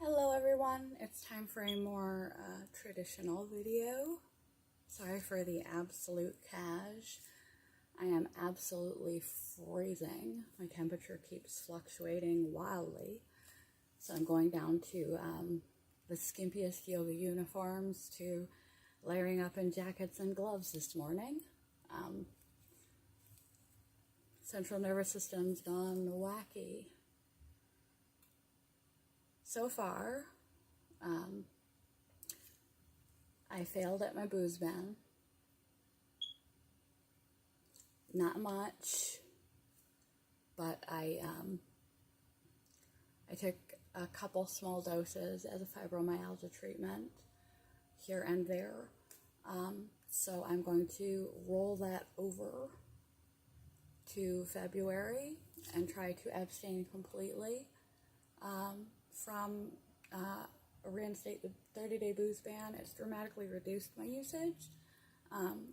Hello everyone, it's time for a more traditional video. Sorry for the absolute cash. I am absolutely freezing. My temperature keeps fluctuating wildly. So I'm going down to the skimpiest yoga uniforms to layering up in jackets and gloves this morning. Central nervous system's gone wacky. So far, I failed at my booze ban. Not much, but I took a couple small doses as a fibromyalgia treatment here and there. So I'm going to roll that over to February and try to abstain completely from reinstate the 30-day booze ban. It's dramatically reduced my usage,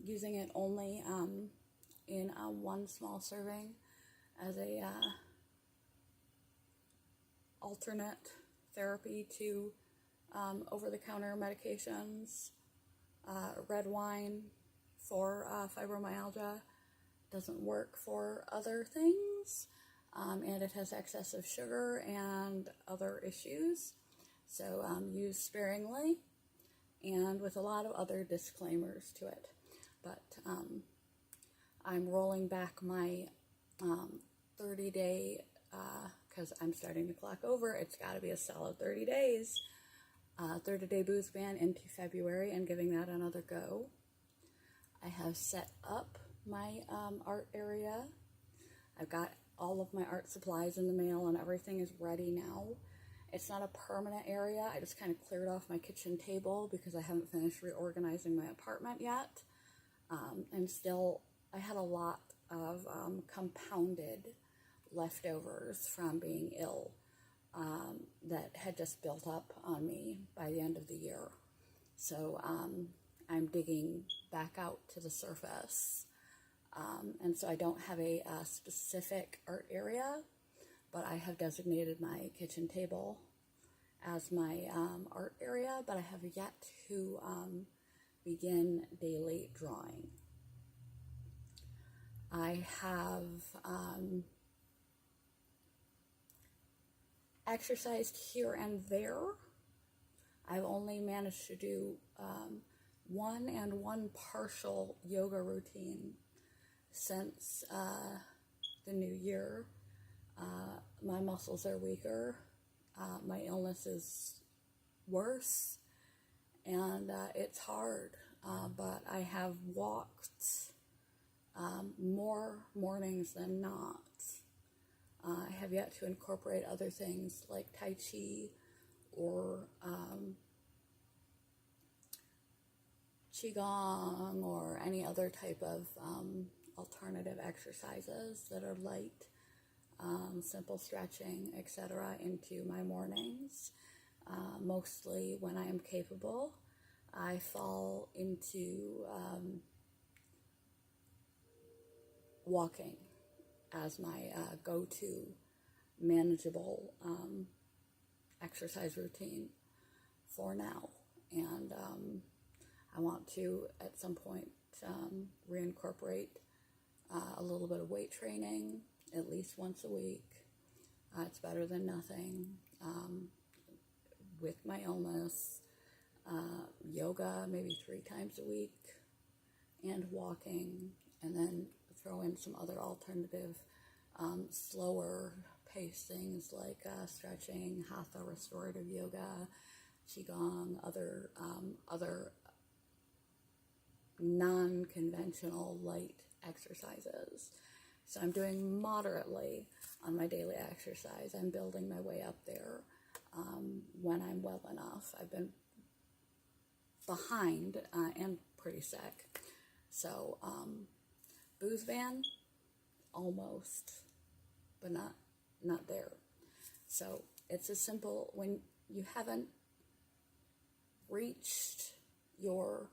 using it only in one small serving as a alternate therapy to over-the-counter medications. Red wine for fibromyalgia doesn't work for other things, and it has excessive sugar and other issues, so use sparingly and with a lot of other disclaimers to it. But I'm rolling back my 30-day, because I'm starting to clock over. It's got to be a solid 30 days, 30-day booze ban into February, and giving that another go. I have set up my art area. I've got all of my art supplies in the mail and everything is ready now. It's not a permanent area. I just kind of cleared off my kitchen table because I haven't finished reorganizing my apartment yet. And still, I had a lot of compounded leftovers from being ill that had just built up on me by the end of the year. So I'm digging back out to the surface. And so I don't have a specific art area, but I have designated my kitchen table as my art area, but I have yet to begin daily drawing. I have exercised here and there. I've only managed to do one partial yoga routine since the new year. My muscles are weaker, my illness is worse, and it's hard, but I have walked more mornings than not. I have yet to incorporate other things like Tai Chi or Qigong or any other type of alternative exercises that are light, simple stretching, etc. into my mornings. Mostly when I am capable, I fall into walking as my go-to manageable exercise routine for now. And I want to, at some point, reincorporate a little bit of weight training at least once a week. It's better than nothing. With my illness, yoga maybe 3 times a week, and walking, and then throw in some other alternative, slower paced things like stretching, hatha restorative yoga, qigong, other non-conventional light exercises. So I'm doing moderately on my daily exercise. I'm building my way up there when I'm well enough. I've been behind and pretty sick. So booze ban, almost, but not there. So it's as simple, when you haven't reached your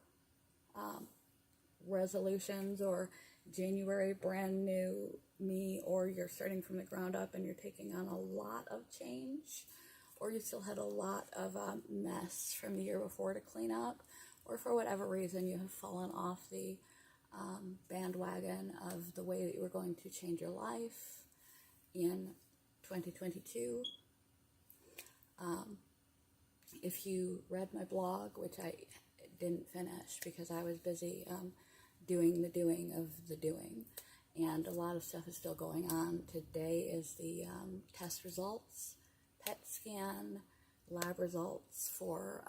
resolutions, or January brand new me, or you're starting from the ground up and you're taking on a lot of change, or you still had a lot of mess from the year before to clean up, or for whatever reason you have fallen off the bandwagon of the way that you were going to change your life in 2022. If you read my blog, which I didn't finish because I was busy doing the doing of the doing, and a lot of stuff is still going on. Today is the test results, PET scan, lab results for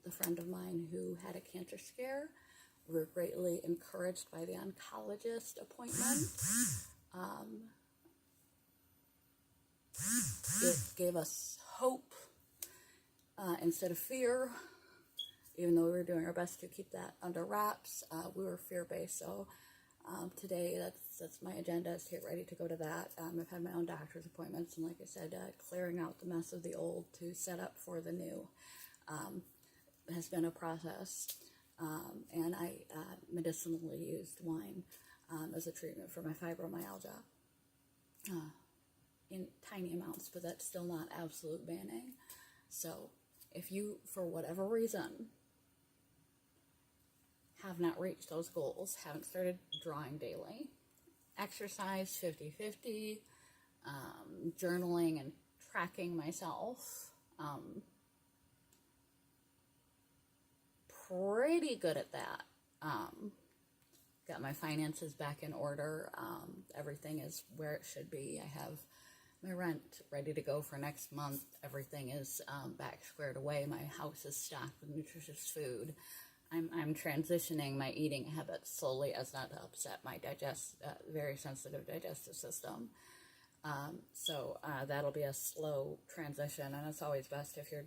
the friend of mine who had a cancer scare. We were greatly encouraged by the oncologist appointment. It gave us hope instead of fear. Even though we were doing our best to keep that under wraps, we were fear-based. So today, that's my agenda, is to get ready to go to that. I've had my own doctor's appointments, and like I said, clearing out the mess of the old to set up for the new has been a process. And I medicinally used wine as a treatment for my fibromyalgia in tiny amounts, but that's still not absolute banning. So if you, for whatever reason, have not reached those goals, haven't started drawing daily, exercise 50-50, journaling and tracking myself, pretty good at that. Got my finances back in order. Everything is where it should be. I have my rent ready to go for next month. Everything is back squared away. My house is stocked with nutritious food. I'm transitioning my eating habits slowly as not to upset my very sensitive digestive system. So that'll be a slow transition, and it's always best if you're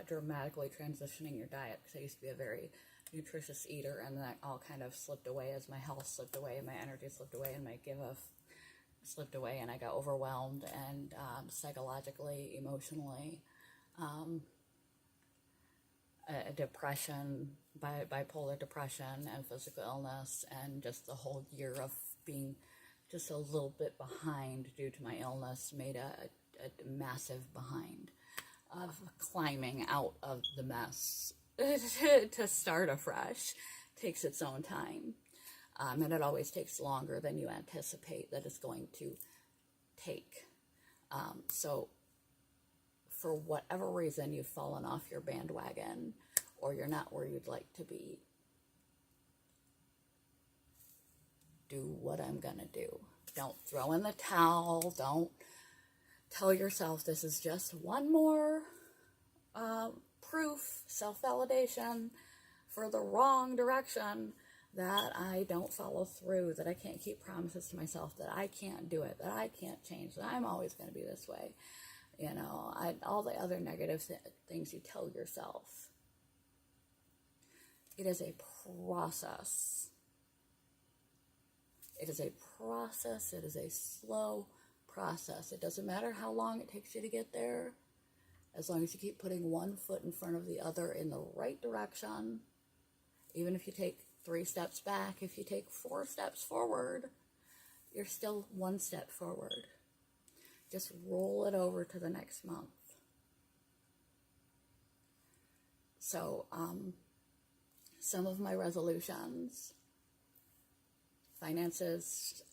dramatically transitioning your diet, because I used to be a very nutritious eater, and that all kind of slipped away as my health slipped away, my energy slipped away, and my give-off slipped away, and I got overwhelmed, and psychologically, emotionally, depression, bipolar depression, and physical illness, and just the whole year of being just a little bit behind due to my illness made a massive behind of climbing out of the mess to start afresh. Takes its own time. And it always takes longer than you anticipate that it's going to take. So for whatever reason you've fallen off your bandwagon, or you're not where you'd like to be, do what I'm going to do. Don't throw in the towel. Don't tell yourself this is just one more proof, self-validation for the wrong direction, that I don't follow through, that I can't keep promises to myself, that I can't do it, that I can't change, that I'm always going to be this way. You know, all the other negative things you tell yourself. It is a process. It is a process. It is a slow process. It doesn't matter how long it takes you to get there, as long as you keep putting one foot in front of the other in the right direction. Even if you take 3 steps back, if you take 4 steps forward, you're still 1 step forward. Just roll it over to the next month. So, some of my resolutions: finances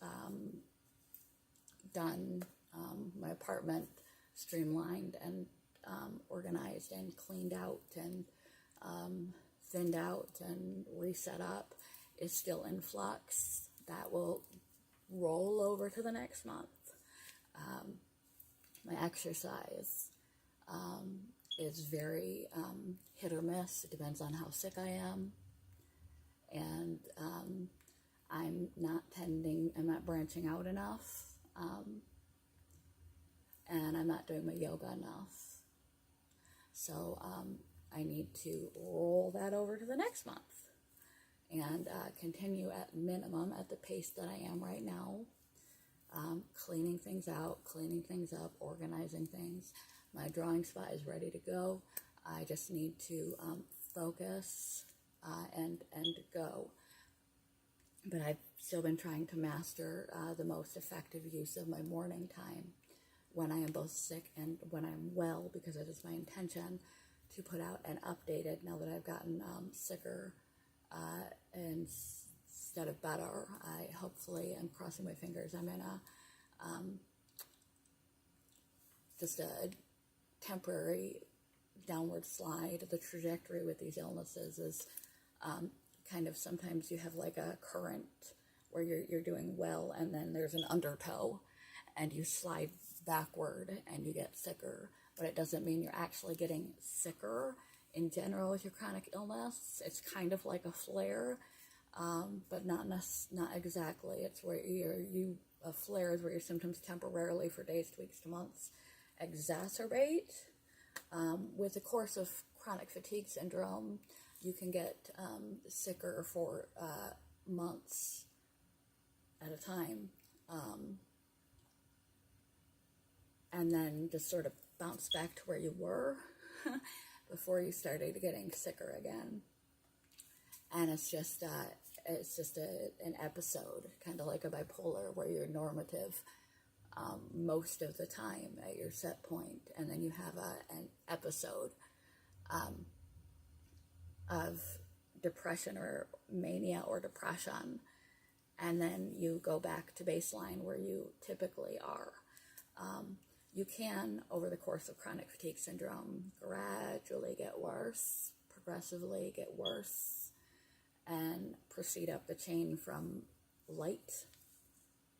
done, my apartment streamlined and organized and cleaned out and thinned out and reset up, is still in flux. That will roll over to the next month. My exercise is very hit or miss. It depends on how sick I am. And I'm not branching out enough. And I'm not doing my yoga enough. So I need to roll that over to the next month and continue at minimum at the pace that I am right now. Cleaning things out, cleaning things up, organizing things. My drawing spot is ready to go. I just need to focus and go. But I've still been trying to master the most effective use of my morning time. when I am both sick and when I'm well, because it is my intention to put out an updated, now that I've gotten sicker instead of better. I hopefully, I'm crossing my fingers, I'm in a just a temporary downward slide. The trajectory with these illnesses is kind of, sometimes you have like a current where you're doing well, and then there's an undertow and you slide backward and you get sicker, but it doesn't mean you're actually getting sicker. In general, with your chronic illness, it's kind of like a flare, but not exactly. It's where a flare is where your symptoms temporarily, for days to weeks to months, exacerbate. With the course of chronic fatigue syndrome, you can get sicker for months at a time, and then just sort of bounce back to where you were before you started getting sicker again. And it's just an episode, kind of like a bipolar, where you're normative most of the time at your set point, and then you have an episode of depression or mania or depression, and then you go back to baseline where you typically are. You can, over the course of chronic fatigue syndrome, gradually get worse, progressively get worse, and proceed up the chain from light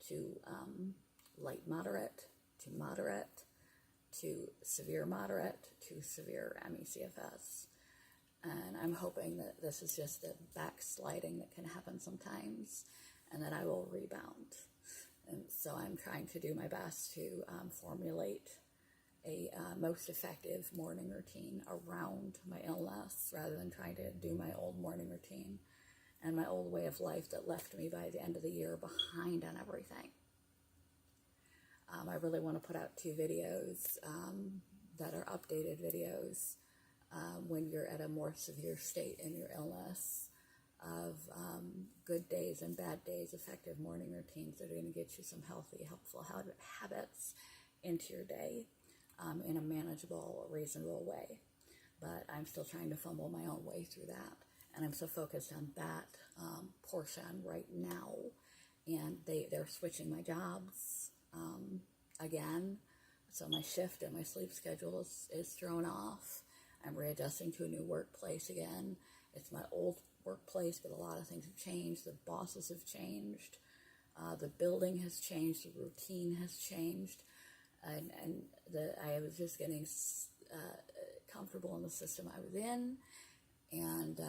to light moderate to severe moderate to severe ME/CFS. And I'm hoping that this is just a backsliding that can happen sometimes, and that I will rebound. And so I'm trying to do my best to formulate a most effective morning routine around my illness, rather than trying to do my old morning routine and my old way of life that left me by the end of the year behind on everything. I really want to put out 2 videos that are updated videos when you're at a more severe state in your illness, of good days and bad days, effective morning routines that are going to get you some healthy, helpful habits into your day in a manageable, reasonable way. But I'm still trying to fumble my own way through that, and I'm so focused on that portion right now. And they're switching my jobs again, so my shift and my sleep schedule is thrown off. I'm readjusting to a new workplace again. It's my old workplace, but a lot of things have changed. The bosses have changed. The building has changed. The routine has changed. And I was just getting comfortable in the system I was in. And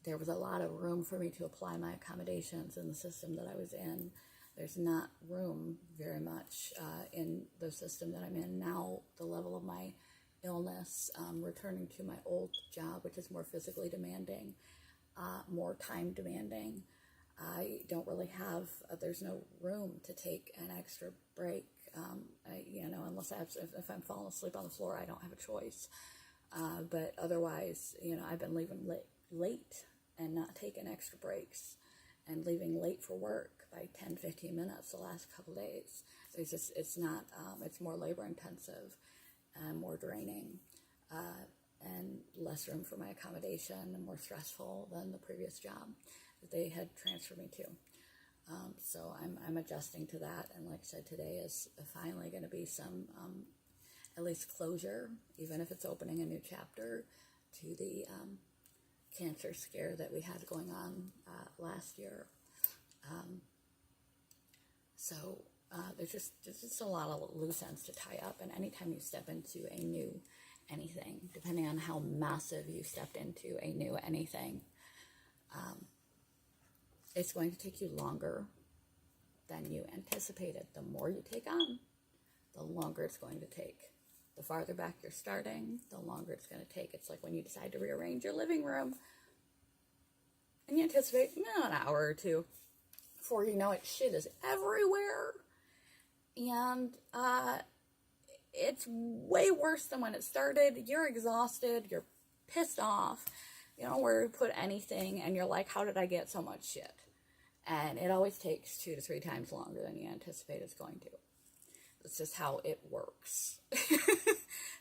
there was a lot of room for me to apply my accommodations in the system that I was in. There's not room very much in the system that I'm in now. The level of my illness, returning to my old job, which is more physically demanding, more time demanding. I don't really have, there's no room to take an extra break, unless if I'm falling asleep on the floor, I don't have a choice. But otherwise, I've been leaving late and not taking extra breaks, and leaving late for work by 10-15 minutes the last couple days. It's not, it's more labor intensive and more draining, and less room for my accommodation, and more stressful than the previous job that they had transferred me to. So I'm adjusting to that, and like I said, today is finally going to be some at least closure, even if it's opening a new chapter to the cancer scare that we had going on last year. There's just a lot of loose ends to tie up, and anytime you step into a new anything, depending on how massive you stepped into a new anything, it's going to take you longer than you anticipated. The more you take on, the longer it's going to take. The farther back you're starting, the longer it's going to take. It's like when you decide to rearrange your living room, and you anticipate an hour or two. Before you know it, shit is everywhere. And it's way worse than when it started. You're exhausted. You're pissed off. You don't know where to put anything. And you're like, how did I get so much shit? And it always takes 2 to 3 times longer than you anticipate it's going to. It's just how it works.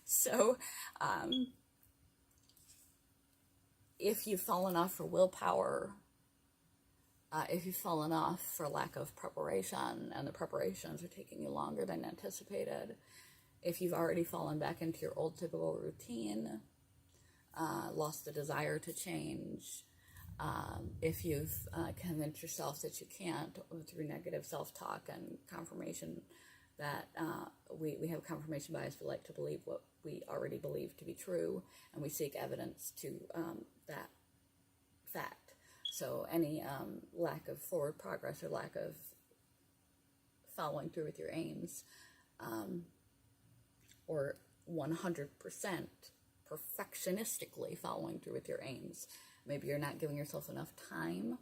So, if you've fallen off for willpower, if you've fallen off for lack of preparation and the preparations are taking you longer than anticipated, if you've already fallen back into your old typical routine, lost the desire to change, if you've convinced yourself that you can't through negative self-talk and confirmation that we have confirmation bias, we like to believe what we already believe to be true, and we seek evidence to that fact. So any lack of forward progress or lack of following through with your aims, or 100% perfectionistically following through with your aims. Maybe you're not giving yourself enough time,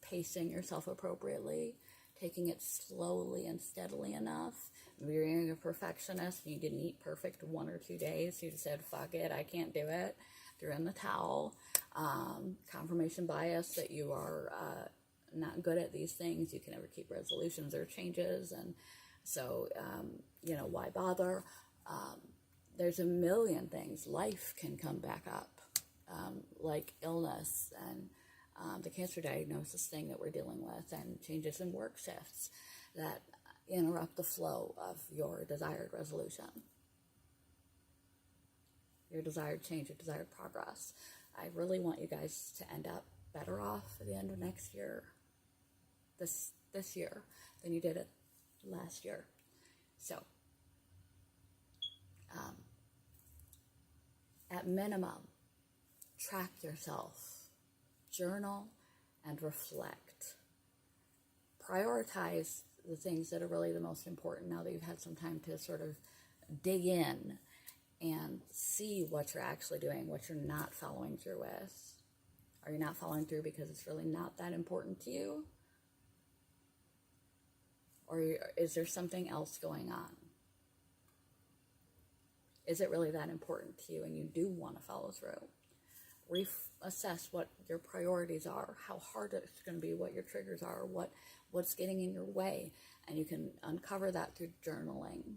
pacing yourself appropriately, taking it slowly and steadily enough. Maybe you're a perfectionist and you didn't eat perfect 1 or 2 days. So you just said, fuck it, I can't do it. Threw in the towel. Confirmation bias that you are not good at these things. You can never keep resolutions or changes. And so, why bother? There's a million things. Life can come back up, like illness and the cancer diagnosis thing that we're dealing with, and changes in work shifts that interrupt the flow of your desired resolution, your desired change, your desired progress. I really want you guys to end up better off at the end of next year, this year, than you did it last year. So, at minimum, track yourself, journal, and reflect. Prioritize the things that are really the most important now that you've had some time to sort of dig in and see what you're actually doing, what you're not following through with. Are you not following through because it's really not that important to you? Or is there something else going on? Is it really that important to you and you do want to follow through? Assess what your priorities are, how hard it's going to be, what your triggers are, what's getting in your way. And you can uncover that through journaling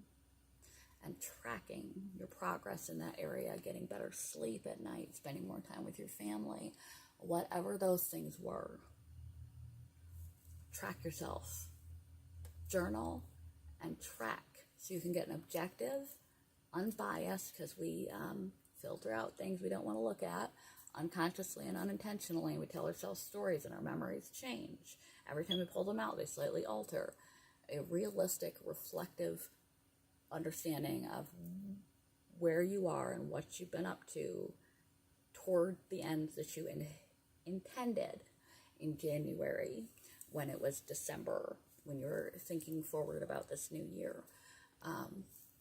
and tracking your progress in that area, getting better sleep at night, spending more time with your family, whatever those things were. Track yourself. Journal and track so you can get an objective, unbiased, because we filter out things we don't want to look at unconsciously and unintentionally. We tell ourselves stories and our memories change. Every time we pull them out, they slightly alter. A realistic, reflective understanding of where you are and what you've been up to toward the ends that you intended in January, when it was December, when you're thinking forward about this new year.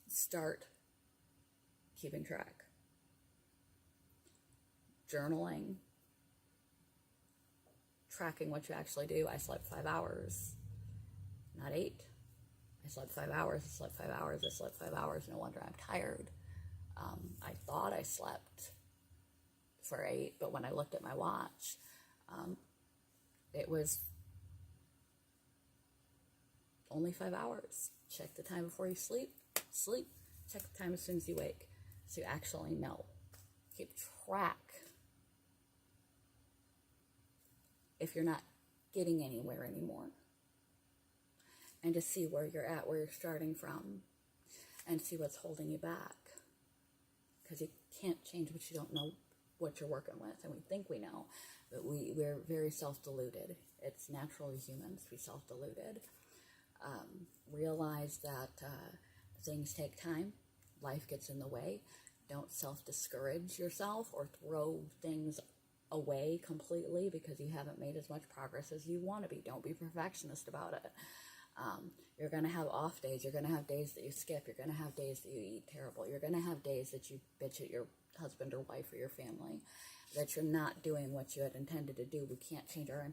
Start keeping track. Journaling. Tracking what you actually do. I slept 5 hours, not 8. I slept 5 hours, I slept 5 hours, I slept 5 hours. No wonder I'm tired. I thought I slept for 8, but when I looked at my watch, it was only 5 hours. Check the time before you sleep. Check the time as soon as you wake, so you actually know. Keep track if you're not getting anywhere anymore, and to see where you're at, where you're starting from, and see what's holding you back, because you can't change what you don't know what you're working with. And we think we know, but we're very self-deluded. It's naturally humans to be self-deluded. Realize that things take time. Life gets in the way. Don't self-discourage yourself or throw things away completely because you haven't made as much progress as you want to be. Don't be perfectionist about it. You're going to have off days. You're going to have days that you skip. You're going to have days that you eat terrible. You're going to have days that you bitch at your husband or wife or your family, that you're not doing what you had intended to do. We can't change our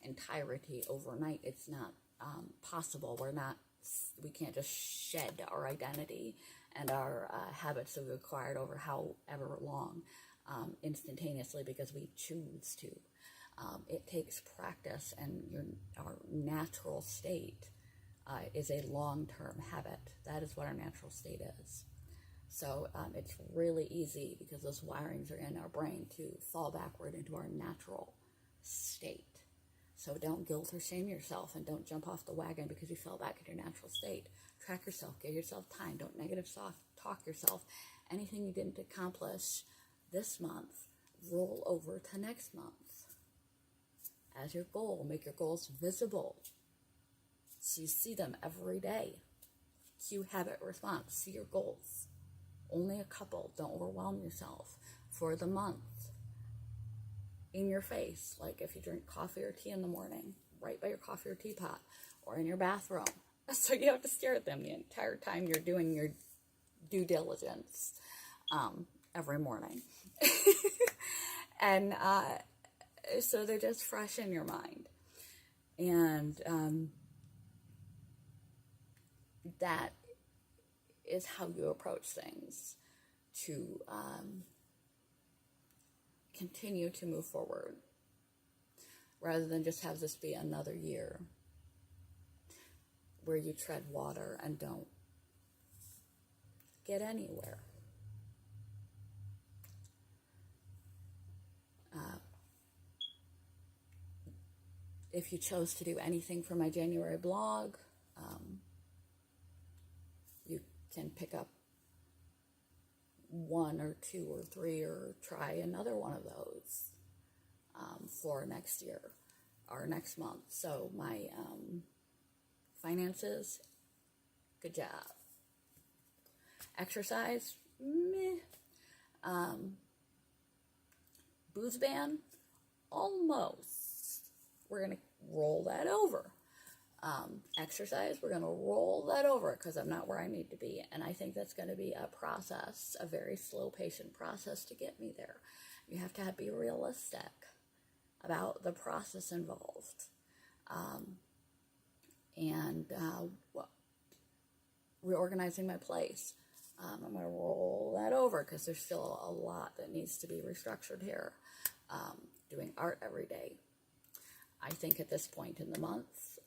entirety overnight. It's not possible. We can't just shed our identity and our habits that we acquired over however long instantaneously because we choose to. It takes practice, and our natural state is a long-term habit. That is what our natural state is. So it's really easy, because those wirings are in our brain, to fall backward into our natural state. So don't guilt or shame yourself, and don't jump off the wagon because you fell back in your natural state. Track yourself, give yourself time, don't negative talk yourself. Anything you didn't accomplish this month, roll over to next month as your goal. Make your goals visible so you see them every day. Cue habit response, see your goals. Only a couple, don't overwhelm yourself. For the month, in your face, like if you drink coffee or tea in the morning, right by your coffee or teapot, or in your bathroom. So you have to stare at them the entire time you're doing your due diligence every morning. And so they're just fresh in your mind. And that is how you approach things to continue to move forward, rather than just have this be another year where you tread water and don't get anywhere. If you chose to do anything for my January blog, you can pick up 1 or 2 or 3 or try another one of those for next year or next month. So my finances, good job. Exercise, meh. Booze ban, almost. We're going to roll that over. Exercise, we're going to roll that over, because I'm not where I need to be. And I think that's going to be a process, a very slow, patient process to get me there. You have to be realistic about the process involved. Reorganizing my place. I'm going to roll that over, because there's still a lot that needs to be restructured here. Doing art every day. I think at this point in the month,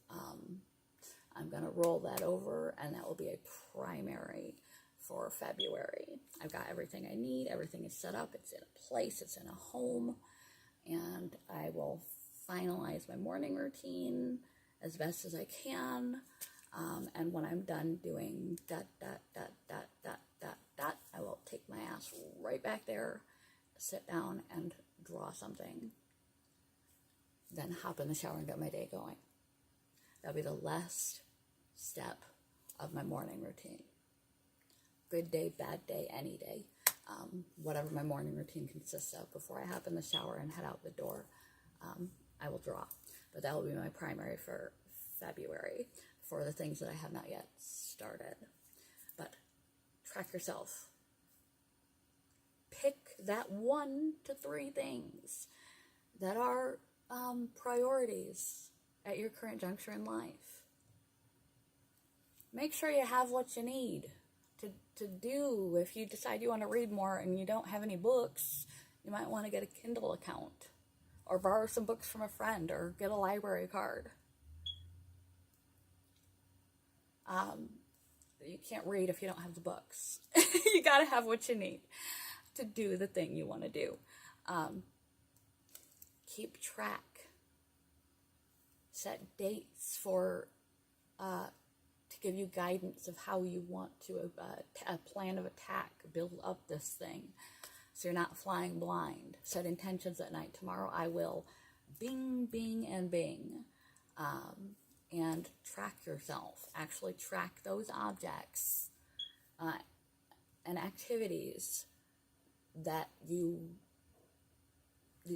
I'm going to roll that over, and that will be a primary for February. I've got everything I need. Everything is set up. It's in a place. It's in a home. And I will finalize my morning routine as best as I can. And when I'm done doing ... I will take my ass right back there, sit down, and draw something. Then hop in the shower and get my day going. That'll be the last step of my morning routine. Good day, bad day, any day. Whatever my morning routine consists of. Before I hop in the shower and head out the door, I will draw. But that will be my primary for February, for the things that I have not yet started. But track yourself. Pick that 1 to 3 things that are priorities at your current juncture in life. Make sure you have what you need to do. If you decide you want to read more and you don't have any books, you might want to get a Kindle account, or borrow some books from a friend, or get a library card. You can't read if you don't have the books. You got to have what you need to do the thing you want to do. Keep track. Set dates for to give you guidance of how you want to a plan of attack. Build up this thing so you're not flying blind. Set intentions at night. Tomorrow I will bing, bing, and bing. And track yourself. Actually track those objects and activities that these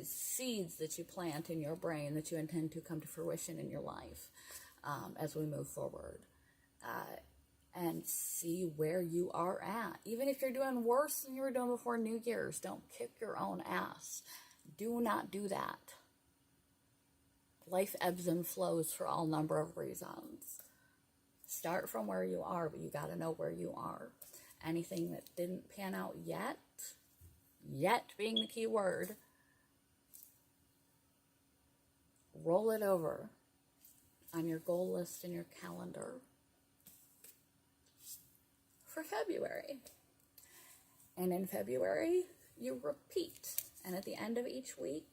seeds that you plant in your brain that you intend to come to fruition in your life as we move forward. And see where you are at. Even if you're doing worse than you were doing before New Year's, don't kick your own ass. Do not do that. Life ebbs and flows for all number of reasons. Start from where you are, but you got to know where you are. Anything that didn't pan out yet being the key word, roll it over on your goal list in your calendar for February. And in February, you repeat. And at the end of each week,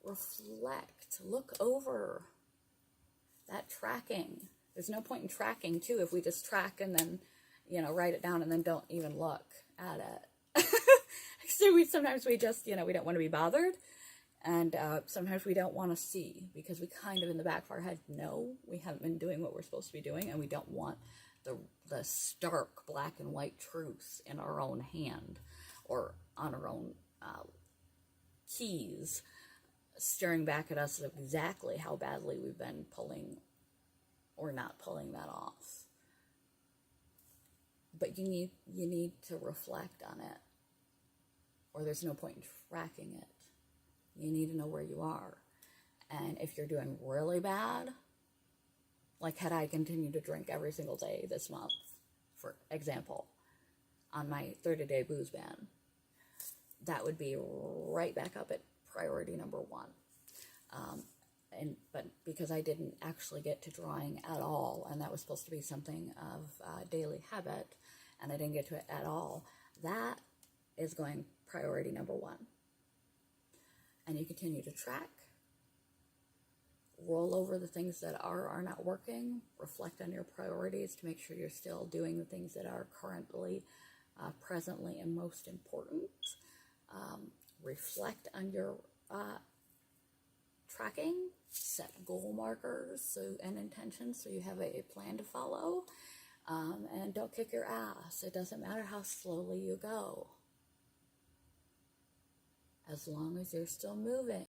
reflect, look over that tracking. There's no point in tracking, too, if we just track and then, write it down and then don't even look at it. So sometimes we just, we don't want to be bothered. And sometimes we don't want to see because we kind of in the back of our head know we haven't been doing what we're supposed to be doing, and we don't want the stark black and white truth in our own hand or on our own keys staring back at us of exactly how badly we've been pulling or not pulling that off. But you need to reflect on it, or there's no point in tracking it. You need to know where you are. And if you're doing really bad, like had I continued to drink every single day this month, for example, on my 30-day booze ban, that would be right back up at priority number 1. But because I didn't actually get to drawing at all, and that was supposed to be something of daily habit, and I didn't get to it at all, that is going priority number 1. And you continue to track, roll over the things that are not working, reflect on your priorities to make sure you're still doing the things that are currently, presently, and most important. Reflect on your tracking, set goal markers and intentions so you have a plan to follow, and don't kick your ass. It doesn't matter how slowly you go, as long as you're still moving.